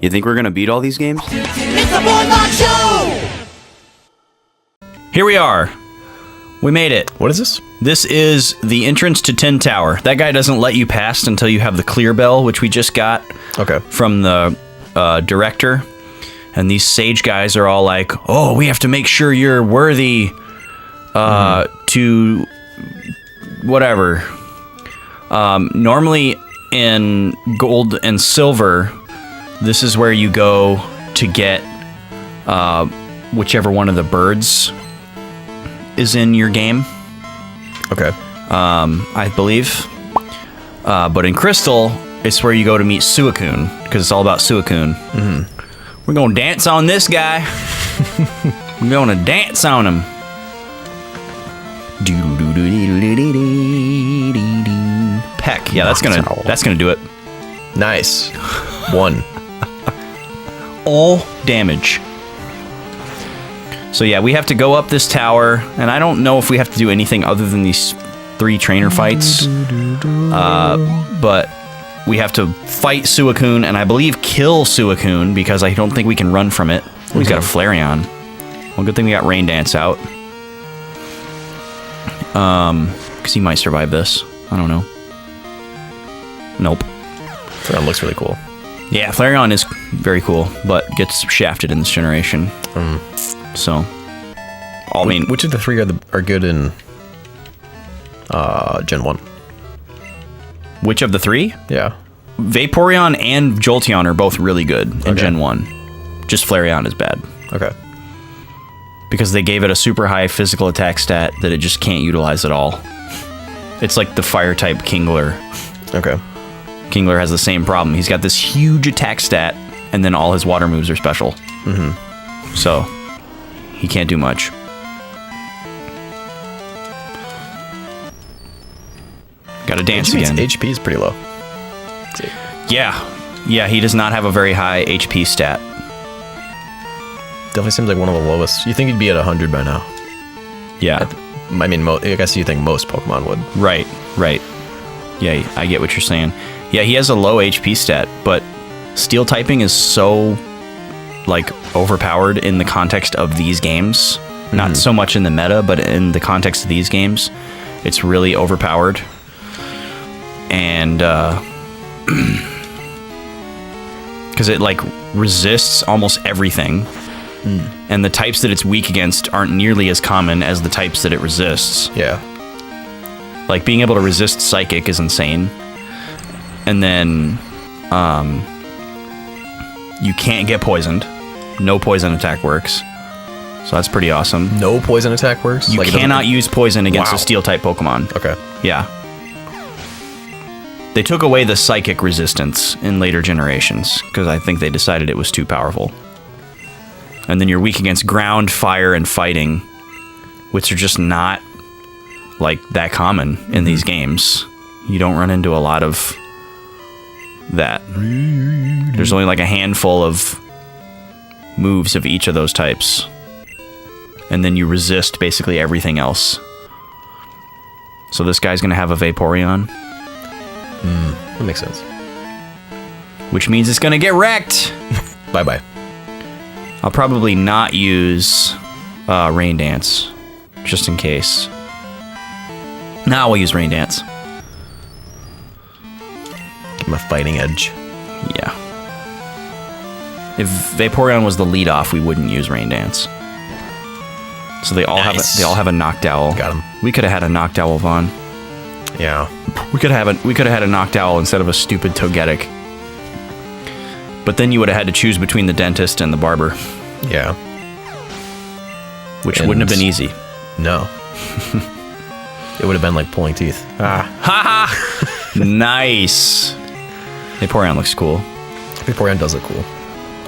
You think we're gonna beat all these games? It's the BOYSLOCKE Show! Here we are. We made it. What is this? This is the entrance to Tin Tower. That guy doesn't let you pass until you have the clear bell, which we just got from the director. And these sage guys are all like, oh, we have to make sure you're worthy to whatever. Normally in gold and silver, this is where you go to get whichever one of the birds is in your game. Okay. I believe. But in Crystal, it's where you go to meet Suicune, because it's all about Suicune. We're going to dance on this guy. We're going to dance on him. Peck. Yeah, that's gonna do it. Nice. 1. All damage. So yeah, we have to go up this tower, and I don't know if we have to do anything other than these 3 trainer fights. But we have to fight Suicune, and I believe kill Suicune, because I don't think we can run from it. Oh, he's got a Flareon. Well, good thing we got Rain Dance out. Because he might survive this. I don't know. Nope. Flareon looks really cool. Yeah, Flareon is very cool, but gets shafted in this generation. So, I mean, which of the 3 are good in Gen 1? Which of the 3? Yeah. Vaporeon and Jolteon are both really good in Gen 1. Just Flareon is bad. Okay. Because they gave it a super high physical attack stat that it just can't utilize at all. It's like the fire type Kingler. Okay. Kingler has the same problem. He's got this huge attack stat, and then all his water moves are special. So, he can't do much. Gotta dance again. HP is pretty low. Yeah, he does not have a very high HP stat. Definitely seems like one of the lowest. You think he'd be at 100 by now? Yeah. I mean, I guess you think most Pokemon would. Right. Yeah, I get what you're saying. Yeah, he has a low HP stat, but Steel typing is so, like, overpowered in the context of these games. Not so much in the meta, but in the context of these games. It's really overpowered. And, because it, like, resists almost everything. And the types that it's weak against aren't nearly as common as the types that it resists. Yeah. Like, being able to resist Psychic is insane. And then, you can't get poisoned. No poison attack works. So that's pretty awesome. No poison attack works? You cannot use poison against a Steel-type Pokemon. Okay. Yeah. They took away the Psychic resistance in later generations, because I think they decided it was too powerful. And then you're weak against ground, fire, and fighting, which are just not, like, that common in these games. You don't run into a lot of that. There's only like a handful of moves of each of those types. And then you resist basically everything else. So this guy's gonna have a Vaporeon. That makes sense. Which means it's gonna get wrecked! Bye-bye. I'll probably not use Rain Dance, just in case. Now we'll use Rain Dance. Give him a fighting edge. Yeah. If Vaporeon was the lead-off, we wouldn't use Rain Dance. So they all have a Noctowl. Got him. We could have had a Noctowl Vaughn. Yeah. We could have had a Noctowl instead of a stupid Togetic. But then you would have had to choose between the dentist and the barber. Yeah. Which wouldn't have been easy. No. It would have been like pulling teeth. Ha! Nice. Vaporeon looks cool. Vaporeon does look cool.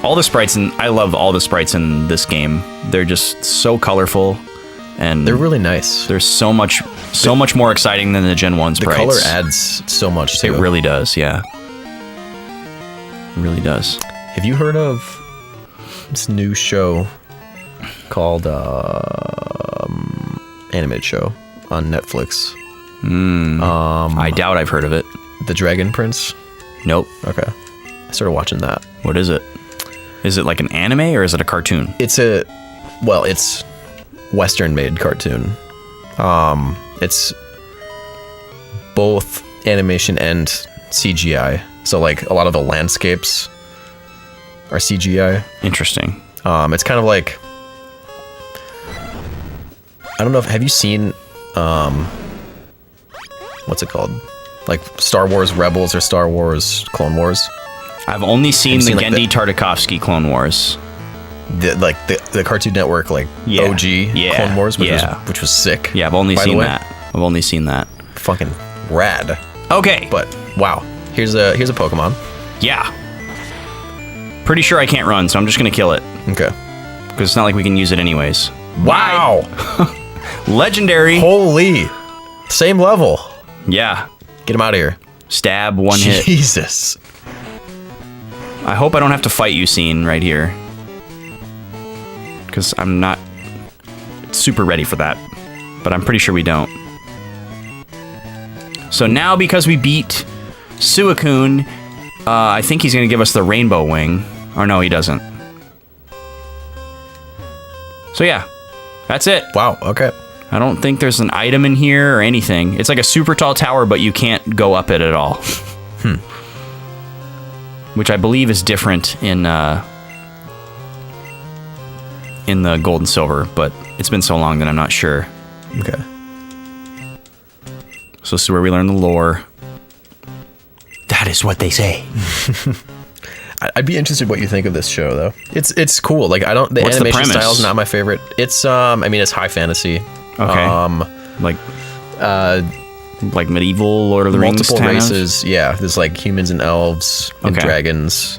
All the sprites, I love all the sprites in this game. They're just so colorful. And they're really nice. They're so much more exciting than the Gen 1 sprites. The color adds so much to it. It really does, yeah. It really does. Have you heard of this new show called animated show on Netflix? I doubt I've heard of it. The Dragon Prince? Nope. Okay. I started watching that. What is it? Is it like an anime or is it a cartoon? It's Western-made cartoon. It's both animation and CGI. So like a lot of the landscapes are CGI. Interesting. It's kind of like, I don't know if, have you seen, what's it called? Like Star Wars Rebels or Star Wars Clone Wars? I've only seen the like, Genndy Tartakovsky Clone Wars. The Cartoon Network, like Yeah. OG Yeah. Clone Wars, Yeah. which was sick. Yeah, I've only by the seen way. that. I've only seen that. Fucking rad. Okay. But wow, here's a Pokemon. Yeah. Pretty sure I can't run, so I'm just gonna kill it. Okay. Because it's not like we can use it anyways. Wow. Legendary. Holy. Same level. Yeah. Get him out of here. Stab, one hit. Jesus. I hope I don't have to fight you, Scene, right here. Because I'm not super ready for that. But I'm pretty sure we don't. So now, because we beat Suicune, I think he's going to give us the Rainbow Wing. Or no, he doesn't. So yeah, that's it. Wow, okay. I don't think there's an item in here or anything. It's like a super tall tower, but you can't go up it at all. Which I believe is different in the Gold and Silver, but it's been so long that I'm not sure. Okay. So this is where we learn the lore. That is what they say. I'd be interested what you think of this show, though. It's cool. Like, I don't. The What's the animation premise? style is not my favorite. It's I mean, it's high fantasy. Okay. Like medieval Lord of the Rings Multiple kind of? races. Yeah, there's like humans and elves and Okay. dragons,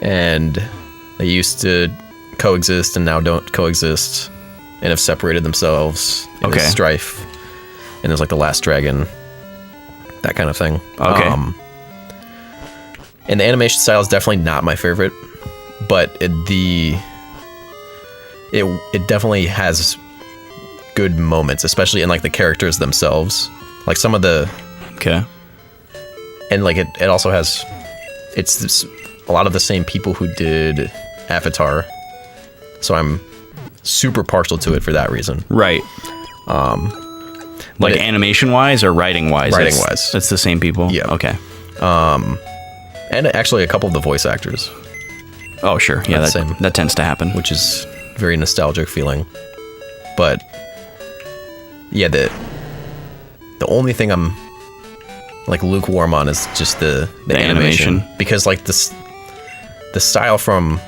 and they used to coexist and now don't coexist, and have separated themselves. And Okay. there's strife, and there's like the last dragon, that kind of thing. Okay. And the animation style is definitely not my favorite, but it definitely has good moments, especially in like the characters themselves. Like some of the, Okay. and like it also has, a lot of the same people who did Avatar, so I'm super partial to it for that reason. Right. Like it- animation-wise or writing-wise? Writing-wise. That's the same people? Yeah. Okay. And actually a couple of the voice actors, Oh, sure. Yeah, That's the same. that tends to happen. which is very nostalgic feeling. But yeah, the only thing I'm like lukewarm on is just the animation. animation. Because like the style from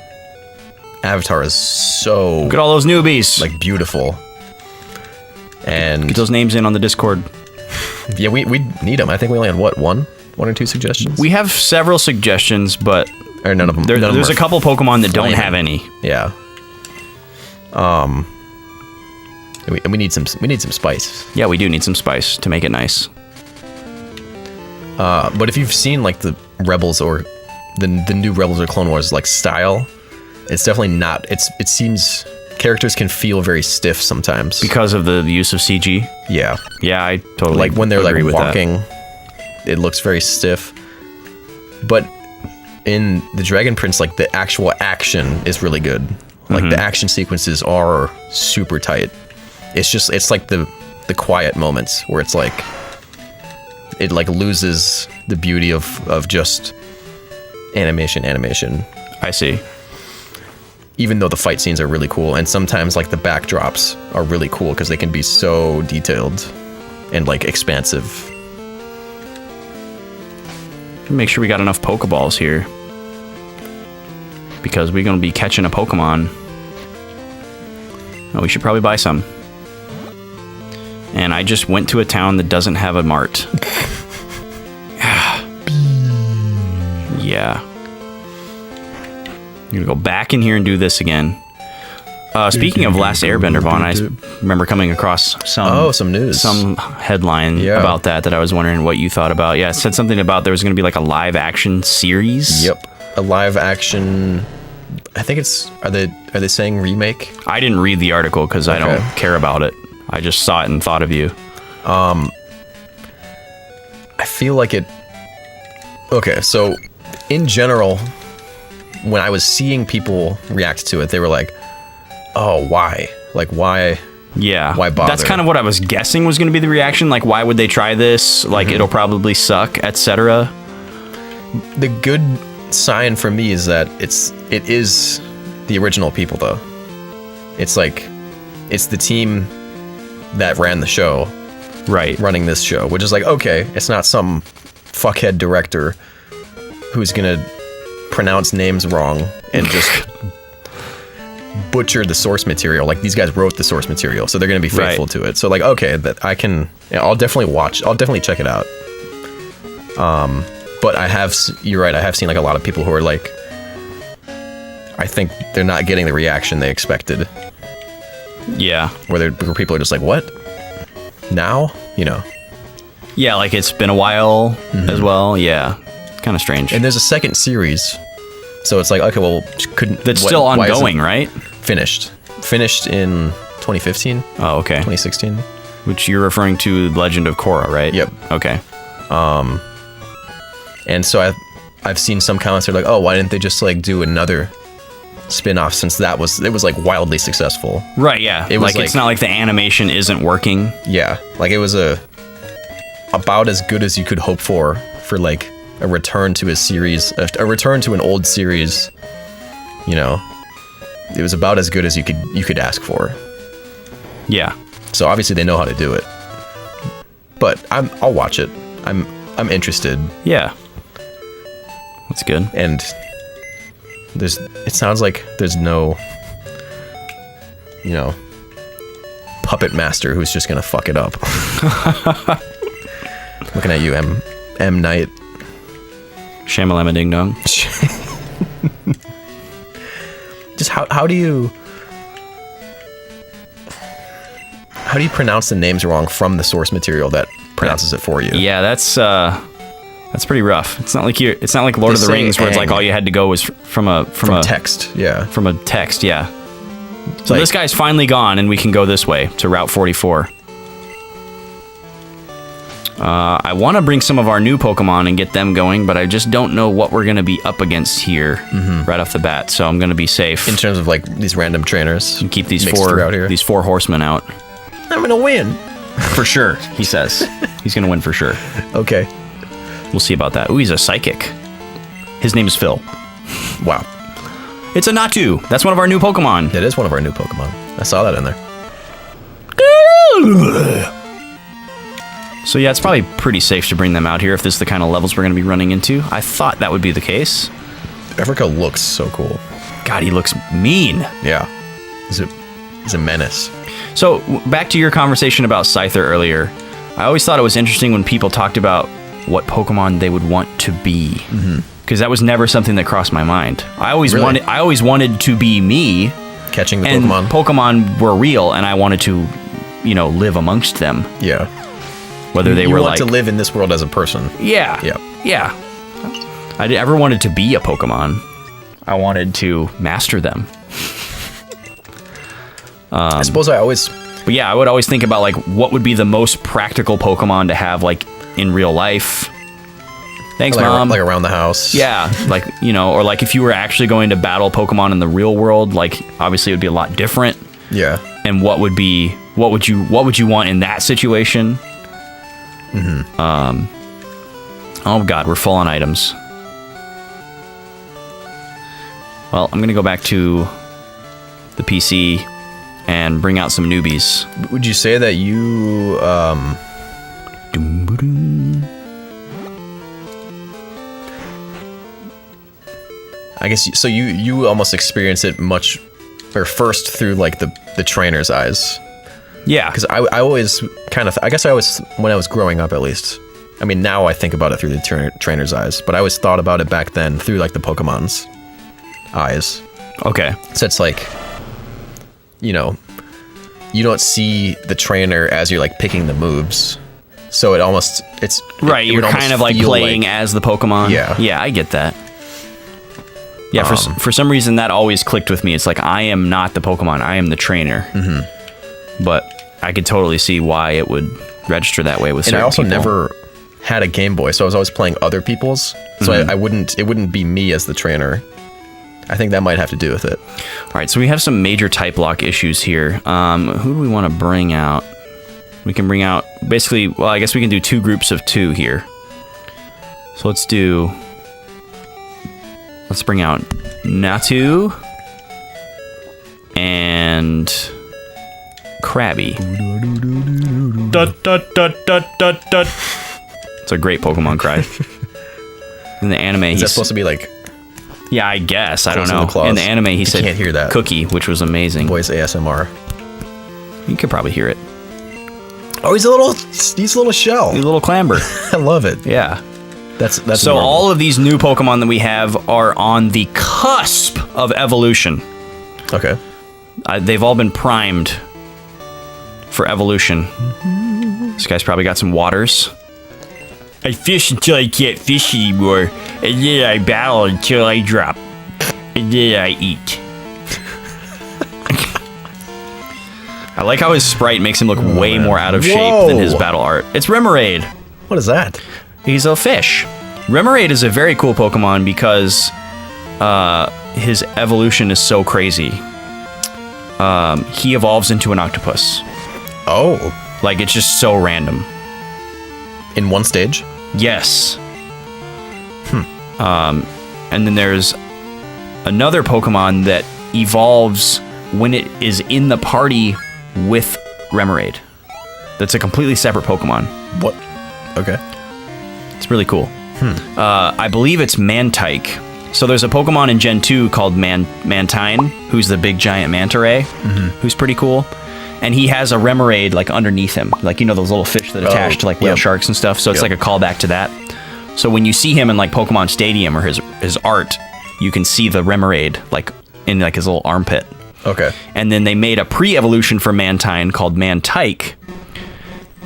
Avatar is so Look at all those newbies. like beautiful. And Get those names in on the Discord. yeah, we need them. I think we only had one or two suggestions. We have several suggestions, but or none of them. there's a couple Pokemon that don't flaming. have any. Yeah. We need some spice. Yeah, we do need some spice to make it nice. But if you've seen like the Rebels or the new Rebels or Clone Wars like style, it's definitely not. It seems characters can feel very stiff sometimes. Because of the use of CG. Yeah, Yeah, I totally like when they're agree like with walking, it looks very stiff. But in the Dragon Prince, like the actual action is really good. Like the action sequences are super tight. It's like the quiet moments where it's like it like loses the beauty of just animation. I see. Even though the fight scenes are really cool, and sometimes like the backdrops are really cool because they can be so detailed and like expansive. Make sure we got enough Pokeballs here. Because we're going to be catching a Pokemon. Oh, we should probably buy some. And I just went to a town that doesn't have a mart. Yeah. I'm going to go back in here and do this again. Speaking of Last Airbender, Vaughn, I remember coming across some news. some headline Yeah. about that I was wondering what you thought about. Yeah, it said something about there was going to be like a live action series. Yep, a live action. I think it's are they saying remake? I didn't read the article because I don't Okay. care about it. I just saw it and thought of you. I feel like it. Okay, so in general, when I was seeing people react to it, they were like, "Oh, why? Like, why? Yeah. Why bother?" That's kind of what I was guessing was going to be the reaction. Like, why would they try this? Like, it'll probably suck, etc. The good sign for me is that it is the original people, though. It's like, it's the team that ran the show, Right. running this show, which is like, okay, it's not some fuckhead director who's gonna pronounce names wrong and just butcher the source material. Like, these guys wrote the source material, so they're gonna be faithful Right. to it. So like, okay, that I can, I'll definitely check it out. But you're right, I have seen like a lot of people who are like, I think they're not getting the reaction they expected, Yeah. where people are just like, what? Now? You know. Yeah, like it's been a while as well. Yeah. Kind of strange. And there's a second series, so it's like, okay, well, That's still why isn't ongoing, right? Finished in 2015, Oh, okay. 2016. Which you're referring to Legend of Korra, right? Yep. Okay. And so I've seen some comments that are like, oh, why didn't they just like do another spin-off, since it was like wildly successful. Right, yeah. It was like, it's not like the animation isn't working. Yeah, like it was about as good as you could hope for like a return to a series, a return to an old series. You know, it was about as good as you could ask for. Yeah. So obviously they know how to do it. But I'll watch it. I'm interested. Yeah. That's good. And it sounds like there's no, puppet master who's just gonna fuck it up. Looking at you, M. Night. Shamalama Ding Dong. Just how do you pronounce the names wrong from the source material that pronounces it for you? Yeah, that's pretty rough. It's not like Lord of the Rings where it's like all you had to go was from a text. Yeah. From a text, yeah. So this guy's finally gone and we can go this way to Route 44. I want to bring some of our new Pokemon and get them going, but I just don't know what we're going to be up against here right off the bat. So I'm going to be safe. In terms of like these random trainers. And keep these mixed throughout here. these four horsemen out. I'm going to win. For sure, he says. He's going to win for sure. Okay. We'll see about that. Ooh, he's a psychic. His name is Phil. Wow. It's a Natu. That's one of our new Pokemon. It is one of our new Pokemon. I saw that in there. So yeah, it's probably pretty safe to bring them out here if this is the kind of levels we're going to be running into. I thought that would be the case. Africa looks so cool. God, he looks mean. Yeah. He's a menace. So back to your conversation about Scyther earlier. I always thought it was interesting when people talked about what Pokemon they would want to be. Because that was never something that crossed my mind. I always wanted to be me. Catching the and Pokemon. Pokemon were real, and I wanted to, live amongst them. Yeah. Whether they were like to live in this world as a person. Yeah. Yep. Yeah. I ever wanted to be a Pokemon. I wanted to master them. I suppose I always... But yeah, I would always think about like what would be the most practical Pokemon to have like in real life. Thanks, Mom. Like around the house. Yeah, like, or like if you were actually going to battle Pokemon in the real world, like obviously it would be a lot different. Yeah. And what would you want in that situation? Oh God, we're full on items. Well, I'm gonna go back to the PC and bring out some newbies. Would you say that you I guess so you almost experience it first through like the trainer's eyes. Yeah, because I always when I was growing up at least, I mean now I think about it through the trainer's eyes, but I always thought about it back then through like the Pokemon's eyes. Okay. So it's like, you don't see the trainer as you're like picking the moves. So it's right. You're kind of like playing as the Pokemon. Yeah. Yeah, I get that. Yeah, for some reason that always clicked with me. It's like I am not the Pokemon. I am the trainer. But I could totally see why it would register that way with certain people. And I also never had a Game Boy, so I was always playing other people's. So it wouldn't be me as the trainer. I think that might have to do with it. All right, so we have some major type lock issues here. Who do we want to bring out? We can bring out basically. Well, I guess we can do 2 groups of 2 here. So let's bring out Natu and Krabby. It's a great Pokemon cry. In the anime, Is that supposed to be like? Yeah, I guess. I don't Close in the know. claws. In the anime, he said can't hear that. Cookie, which was amazing. Voice ASMR. You could probably hear it. Oh, he's a little shell. A little clamber. I love it. Yeah. That's So normal. all of these new Pokemon that we have are on the cusp of evolution. Okay. They've all been primed for evolution. This guy's probably got some waters. I fish until I can't fish anymore, and then I battle until I drop, and then I eat. I like how his sprite makes him look way more out of shape than his Whoa. battle art. It's Remoraid. What is that? He's a fish. Remoraid is a very cool Pokemon because his evolution is so crazy. He evolves into an octopus. Oh, Like, it's just so random. in one stage? Yes. And then there's another Pokemon that evolves when it is in the party with Remoraid. That's a completely separate Pokemon. What? Okay. It's really cool. I believe it's Mantike. So there's a Pokemon in Gen 2 called Mantine, who's the big giant manta ray, who's pretty cool. And he has a Remoraid like underneath him, like, you know, those little fish that attach to like whale yep. sharks and stuff. So it's like a callback to that. So when you see him in like Pokemon Stadium or his art, you can see the Remoraid like in like his little armpit. Okay. And then they made a pre-evolution for Mantine called Mantike.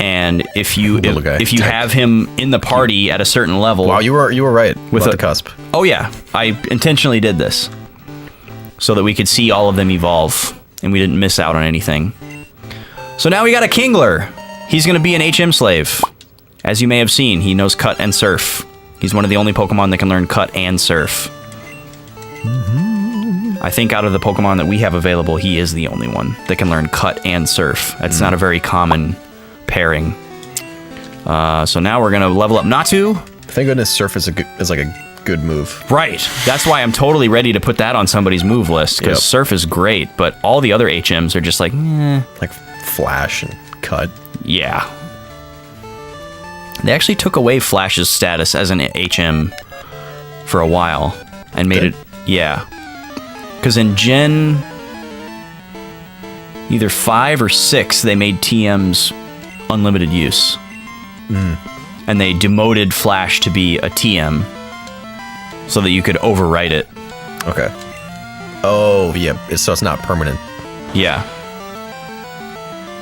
And if you Little guy. if you Tyke. have him in the party at a certain level, Wow, you were right with a- the cusp. oh yeah, I intentionally did this so that we could see all of them evolve and we didn't miss out on anything. So now we got a Kingler. He's going to be an HM slave. As you may have seen, he knows Cut and Surf. He's one of the only Pokemon that can learn Cut and Surf. I think out of the Pokemon that we have available, he is the only one that can learn Cut and Surf. That's not a very common pairing. So now we're going to level up Natu. Thank goodness Surf is like a good move. Right. That's why I'm totally ready to put that on somebody's move list, because Yep. Surf is great, but all the other HMs are just like, Like Flash and Cut. yeah. They actually took away Flash's status as an HM for a while and made Did? it, yeah. Because in Gen either 5 or 6, they made TMs unlimited use. And they demoted Flash to be a TM so that you could overwrite it. Okay. Oh, yeah. So it's not permanent. Yeah.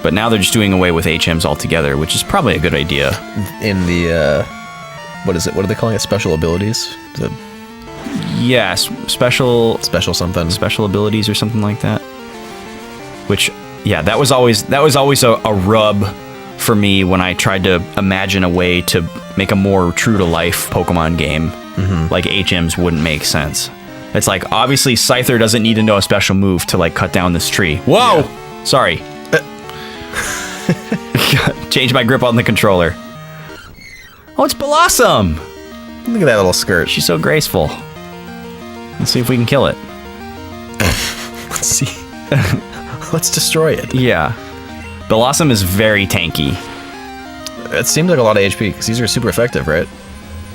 But now they're just doing away with HMs altogether, which is probably a good idea. In the, what is it? What are they calling it? Special abilities? The Yes, special special abilities or something like that. Which, yeah, that was always a rub for me when I tried to imagine a way to make a more true to life Pokemon game. Like HMs wouldn't make sense. It's like, obviously Scyther doesn't need to know a special move to like cut down this tree. Whoa! Yeah. Sorry. Change my grip on the controller. Oh, it's Blossom! Look at that little skirt. She's so graceful. Let's see if we can kill it. Let's see. Let's destroy it. Yeah. Blossom is very tanky. It seems like a lot of HP because these are super effective, right?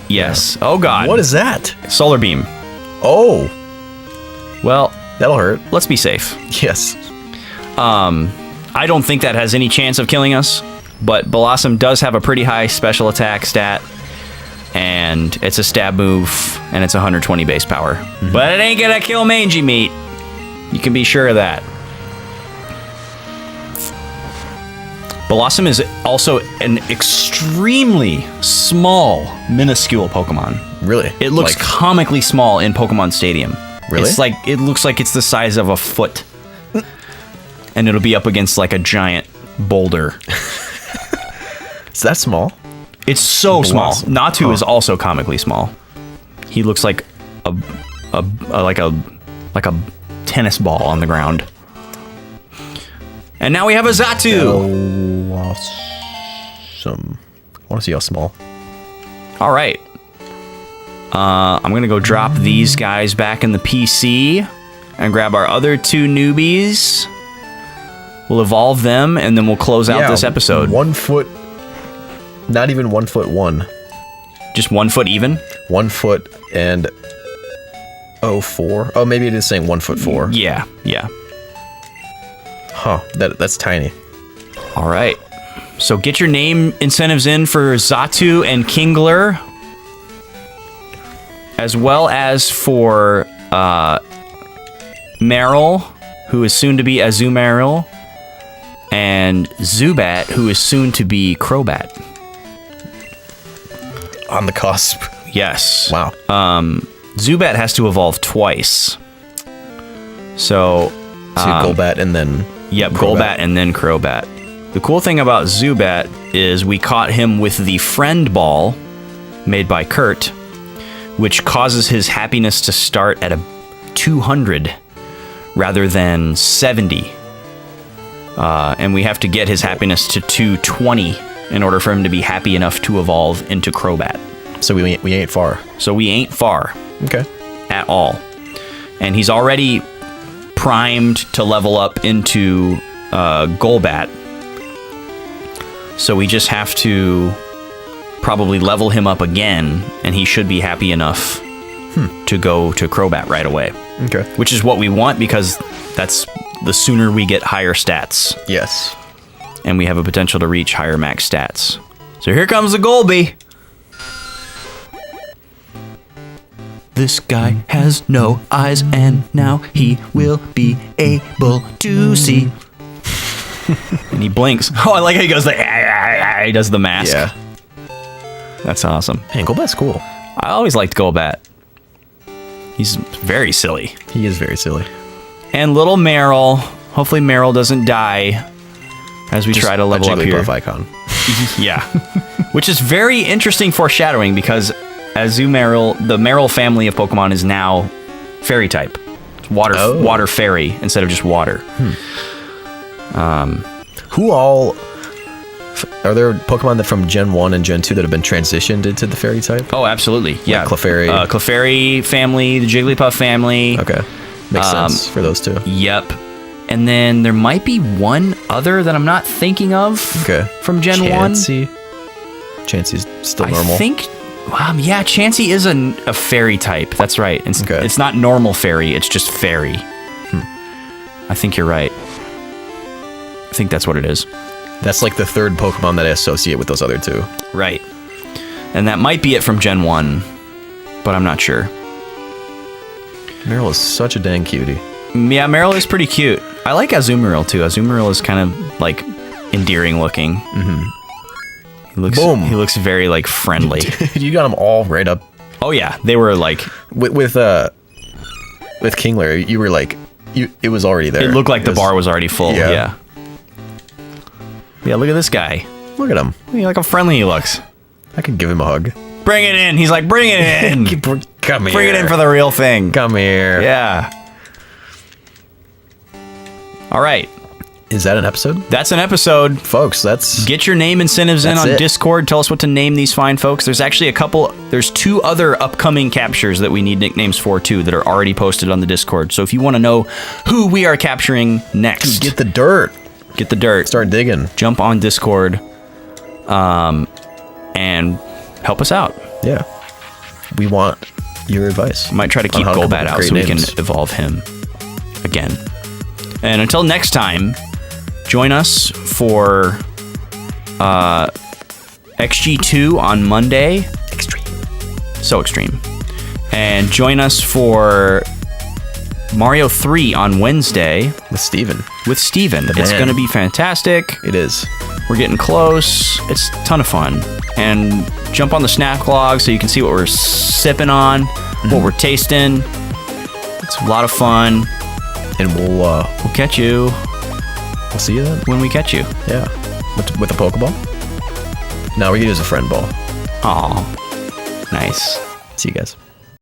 Yes. Oh god. What is that? Solar Beam. Oh, Well, that'll hurt. let's be safe. Yes. I don't think that has any chance of killing us, but Blossom does have a pretty high special attack stat, and it's a stab move, and it's 120 base power. But it ain't gonna kill Mangy Meat. You can be sure of that. Blossom is also an extremely small, minuscule Pokemon. Really? It looks Like, comically small in Pokemon Stadium. Really? It's like, it looks like it's the size of a foot. And it'll be up against like a giant boulder. is that small? It's so small. Blossom. Natu is also comically small. He looks like a like a tennis ball on the ground. And now we have a Xatu. Awesome. I want to see how small. All right. I'm going to go drop these guys back in the PC and grab our other 2 newbies. We'll evolve them, and then we'll close out this episode. 1 foot. Not even 1 foot 1. Just 1 foot even? 1 foot and 04. Oh, maybe it is saying 1 foot 4. Yeah. Huh. That's tiny. All right. So get your name incentives in for Xatu and Kingler, as well as for Meryl, who is soon to be Azumarill, and Zubat, who is soon to be Crobat. On the cusp. Yes. Wow. Zubat has to evolve twice. So Golbat and then... Yep, Crobat. Golbat and then Crobat. The cool thing about Zubat is we caught him with the friend ball made by Kurt, which causes his happiness to start at a 200 rather than 70. And we have to get his happiness to 220 in order for him to be happy enough to evolve into Crobat. So we ain't far. So we ain't far. Okay. At all. And he's already primed to level up into Golbat. So we just have to probably level him up again, and he should be happy enough to go to Crobat right away. Okay. Which is what we want, because that's the sooner we get higher stats. Yes. And we have a potential to reach higher max stats. So here comes the Golby. This guy has no eyes, and now he will be able to see. And he blinks. Oh, I like how he goes like, he does the mask. Yeah. That's awesome. Man, Golbat's cool. I always liked Golbat. He's very silly. He is very silly. And little Meryl. Hopefully Meryl doesn't die as we try to level up here. Icon. Yeah. Which is very interesting foreshadowing, because Azumarill, the Meryl family of Pokemon, is now fairy type. It's water fairy instead of just water. Who all... Are there Pokemon that from Gen 1 and Gen 2 that have been transitioned into the fairy type? Oh, absolutely. Yeah. Like Clefairy. Clefairy family, the Jigglypuff family. Okay. Makes sense for those two. Yep. And then there might be one other that I'm not thinking of from Gen 1. Chansey's still normal. I think... yeah, Chansey is a fairy type. That's right. It's not normal fairy. It's just fairy. I think you're right. I think that's what it is. That's like the third Pokemon that I associate with those other two. Right. And that might be it from Gen 1, but I'm not sure. Meryl is such a dang cutie. Yeah, Meryl is pretty cute. I like Azumarill too. Azumarill is kind of like endearing looking. He looks very like friendly. You got them all right up. Oh yeah, they were like with Kingler. You were like, it was already there. It looked like the bar was already full. Yeah. Yeah, look at this guy. Look at him. Look how friendly he looks. I could give him a hug. Bring it in. He's like, bring it in. Come here. Bring it in for the real thing. Come here. Yeah. All right. Is that an episode? That's an episode. Folks, that's... Get your name incentives in on Discord. Tell us what to name these fine folks. There's actually there's 2 other upcoming captures that we need nicknames for, too, that are already posted on the Discord. So if you want to know who we are capturing next... Get the dirt. Get the dirt. Start digging. Jump on Discord. And help us out. Yeah. We want your advice. I might try to keep Golbat out so we can evolve him again. And until next time, join us for XG2 on Monday. Extreme. So extreme. And join us for Mario 3 on Wednesday. With Steven. It's going to be fantastic. It is. We're getting close. It's a ton of fun. And jump on the snack log so you can see what we're sipping on, what we're tasting. It's a lot of fun. And we'll catch you. We'll see you then. When we catch you. Yeah. With a Pokeball? No, we can use a friend ball. Aw. Nice. See you guys.